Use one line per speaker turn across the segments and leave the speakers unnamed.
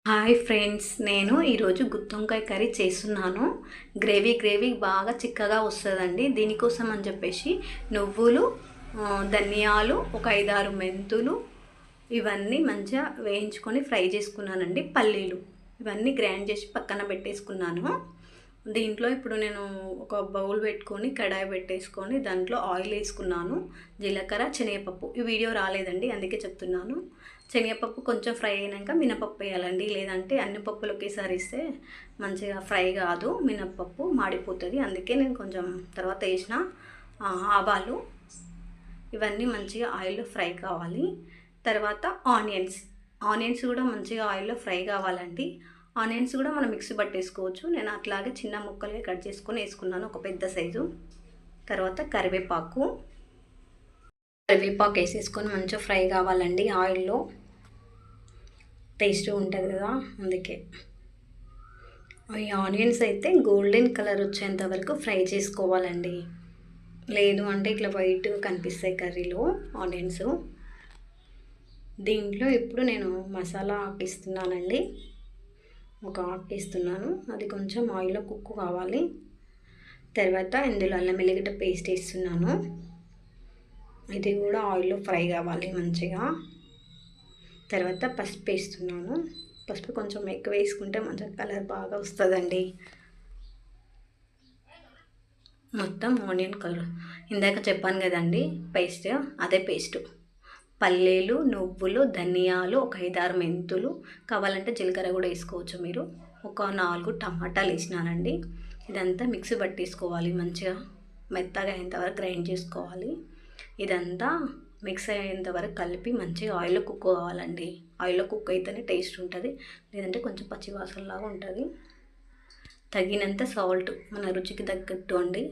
Hi friends, నేను ఈరోజు గుత్తొంకాయ curry చేస్తున్నాను. గ్రేవీ బాగా చిక్కగా వస్తుందండి. దీనికోసం అని చెప్పేసి నువ్వులు, ధనియాలు, ఒక 5-6 మెంతులు ఇవన్నీ మంచిగా వేయించుకొని ఫ్రై చేసుకున్నానండి. పల్లీలు ఇవన్నీ గ్రైండ్ చేసి పక్కన పెట్టేసుకున్నాను. దీంట్లో ఇప్పుడు నేను ఒక బౌల్ పెట్టుకొని కడాయి పెట్టేసుకొని దాంట్లో ఆయిల్ వేసుకున్నాను. జీలకర్ర, శనగపప్పు. ఈ వీడియో రాలేదండి, అందుకే చెప్తున్నాను. శనగపప్పు కొంచెం ఫ్రై అయినాక మినపప్పు వేయాలండి, లేదంటే అన్ని పప్పులు ఒకేసారి ఇస్తే మంచిగా ఫ్రై కాదు, మినపప్పు మాడిపోతుంది. అందుకే నేను కొంచెం తర్వాత వేసిన. ఆవాలు ఇవన్నీ మంచిగా ఆయిల్లో ఫ్రై కావాలి. తర్వాత ఆనియన్స్ కూడా మంచిగా ఆయిల్లో ఫ్రై కావాలండి. ఆనియన్స్ కూడా మనం మిక్సీ పట్టేసుకోవచ్చు. నేను అట్లాగే చిన్న ముక్కలుగా కట్ చేసుకొని వేసుకున్నాను, ఒక పెద్ద సైజు. తర్వాత కరివేపాకు వేసేసుకొని మంచిగా ఫ్రై కావాలండి ఆయిల్లో. టేస్ట్ ఉంటుంది కదా, అందుకే. ఈ ఆనియన్స్ అయితే గోల్డెన్ కలర్ వచ్చేంత వరకు ఫ్రై చేసుకోవాలండి, లేదు అంటే ఇట్లా వైట్గా కనిపిస్తాయి కర్రీలో ఆనియన్స్. దీంట్లో ఇప్పుడు నేను మసాలా ఆకిస్తున్నానండి. ఒక ఆకిస్తున్నాను, అది కొంచెం ఆయిల్లో కుక్ కావాలి. తర్వాత ఇందులో అల్లం వెల్లిగడ్డ పేస్ట్ వేస్తున్నాను. ఇది కూడా ఆయిల్లో ఫ్రై కావాలి మంచిగా. తర్వాత పసుపు వేస్తున్నాను. పసుపు కొంచెం ఎక్కువ వేసుకుంటే మంచిగా కలర్ బాగా వస్తుందండి. మొత్తం ఆనియన్ కలర్ ఇందాక చెప్పాను కదండి, పేస్ట్, అదే పేస్ట్. పల్లీలు, నువ్వులు, ధనియాలు, ఒక 5-6 మెంతులు, కావాలంటే జీలకర్ర కూడా వేసుకోవచ్చు మీరు. ఒక 4 టమాటాలు వేసినానండి. ఇదంతా మిక్సీ పట్టేసుకోవాలి, మంచిగా మెత్తగా అయ్యేంతవరకు గ్రైండ్ చేసుకోవాలి. ఇదంతా మిక్స్ అయ్యేంత వరకు కలిపి మంచిగా ఆయిల్లో కుక్ కావాలండి. ఆయిల్లో కుక్ అయితేనే టేస్ట్ ఉంటుంది, లేదంటే కొంచెం పచ్చివాసనలాగా ఉంటుంది. తగినంత సాల్ట్, మన రుచికి తగ్గట్టు అండి.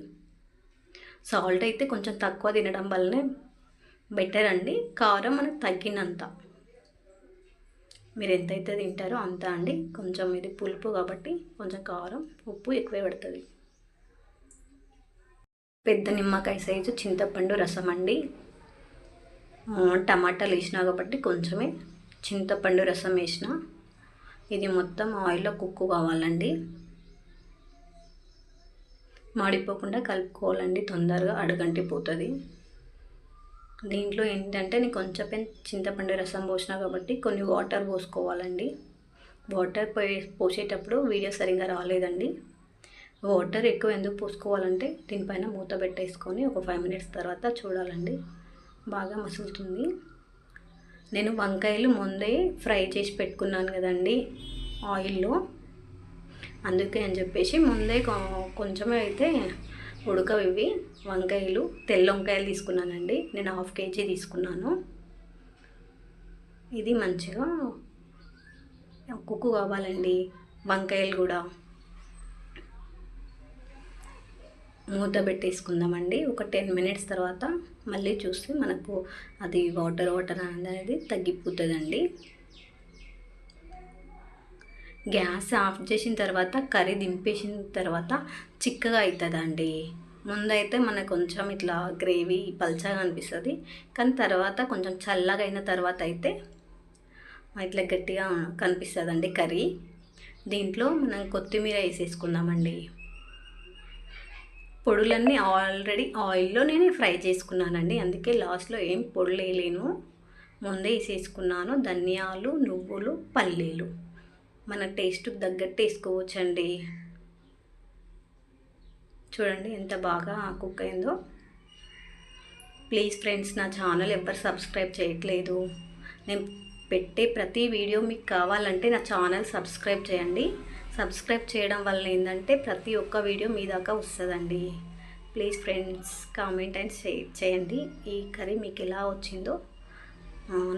సాల్ట్ అయితే కొంచెం తక్కువ తినడం వల్లనే బెటర్ అండి. కారం మనకు తగ్గినంత, మీరు ఎంతైతే తింటారో అంత అండి. కొంచెం ఇది పులుపు కాబట్టి కొంచెం కారం, ఉప్పు ఎక్కువే పడుతుంది. పెద్ద నిమ్మకాయ సైజు చింతపండు రసం అండి. టమాటాలు వేసినా కాబట్టి కొంచెమే చింతపండు రసం వేసిన. ఇది మొత్తం ఆయిల్లో కుక్ కావాలండి. మాడిపోకుండా కలుపుకోవాలండి, తొందరగా అడుగంటిపోతుంది. దీంట్లో ఏంటంటే నేను కొంచెం చింతపండు రసం పోసిన కాబట్టి కొన్ని వాటర్ పోసుకోవాలండి. వాటర్ పోసేటప్పుడు వీడియో సరిగ్గా రాలేదండి. వాటర్ ఎక్కువ ఎందుకు పోసుకోవాలంటే దీనిపైన మూత పెట్టేసుకొని ఒక 5 మినిట్స్ తర్వాత చూడాలండి, బాగా మసులుతుంది. నేను వంకాయలు ముందే ఫ్రై చేసి పెట్టుకున్నాను కదండి ఆయిల్లో, అందుకే అని చెప్పేసి ముందే కొంచెమే అయితే ఉడకవు ఇవి. వంకాయలు, తెల్ల వంకాయలు తీసుకున్నానండి నేను, 1/2 kg తీసుకున్నాను. ఇది మంచిగా కుక్ కావాలండి వంకాయలు కూడా. మూత పెట్టేసుకుందామండి. ఒక 10 మినిట్స్ తర్వాత మళ్ళీ చూస్తే మనకు అది వాటర్ అనేది తగ్గిపోతుందండి. గ్యాస్ ఆఫ్ చేసిన తర్వాత కర్రీ దింపేసిన తర్వాత చిక్కగా అవుతుందండి. ముందైతే మనకు కొంచెం ఇట్లా గ్రేవీ పల్చగా అనిపిస్తుంది, కానీ తర్వాత కొంచెం చల్లగా అయిన తర్వాత అయితే ఇట్లా గట్టిగా కనిపిస్తుందండి కర్రీ. దీంట్లో మనం కొత్తిమీర వేసేసుకుందామండి. పొడులన్నీ ఆల్రెడీ ఆయిల్లో నేనే ఫ్రై చేసుకున్నానండి, అందుకే లాస్ట్లో ఏం పొడులు వేయలేను, ముందే వేసేసుకున్నాను. ధనియాలు, నువ్వులు, పల్లీలు మన టేస్ట్కి తగ్గట్టు వేసుకోవచ్చండి. చూడండి ఎంత బాగా కుక్ అయిందో. ప్లీజ్ ఫ్రెండ్స్, నా ఛానల్ ఎవరు సబ్స్క్రైబ్ చేయట్లేదు. నేను పెట్టే ప్రతి వీడియో మీకు కావాలంటే నా ఛానల్ సబ్స్క్రైబ్ చేయండి. సబ్స్క్రైబ్ చేయడం వల్ల ఏంటంటే ప్రతి ఒక్క వీడియో మీ దాకా వస్తుందండి. Please friends, comment and share చేయండి. ఈ కర్రీ మీకు ఎలా వచ్చిందో,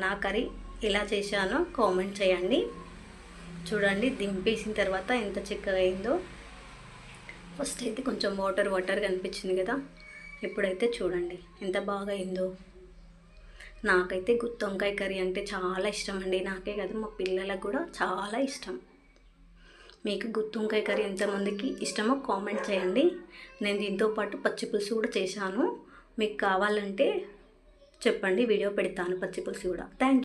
నా కర్రీ ఎలా చేశానో కామెంట్ చేయండి. చూడండి దింపేసిన తర్వాత ఎంత చిక్కగా అయిందో. ఫస్ట్ అయితే కొంచెం వాటర్ కనిపించింది కదా, ఇప్పుడైతే చూడండి ఎంత బాగా అయిందో. నాకైతే గుత్తొంకాయ కర్రీ అంటే చాలా ఇష్టం అండి. నాకే కాదు, మా పిల్లలకు కూడా చాలా ఇష్టం. మీకు గుత్తొంకాయ కర్రీ ఎంతమందికి ఇష్టమో కామెంట్ చేయండి. నేను దీంతో పాటు పచ్చి పులుసు కూడా చేశాను, మీకు కావాలంటే చెప్పండి, వీడియో పెడతాను పచ్చి పులుసు కూడా. Thank you.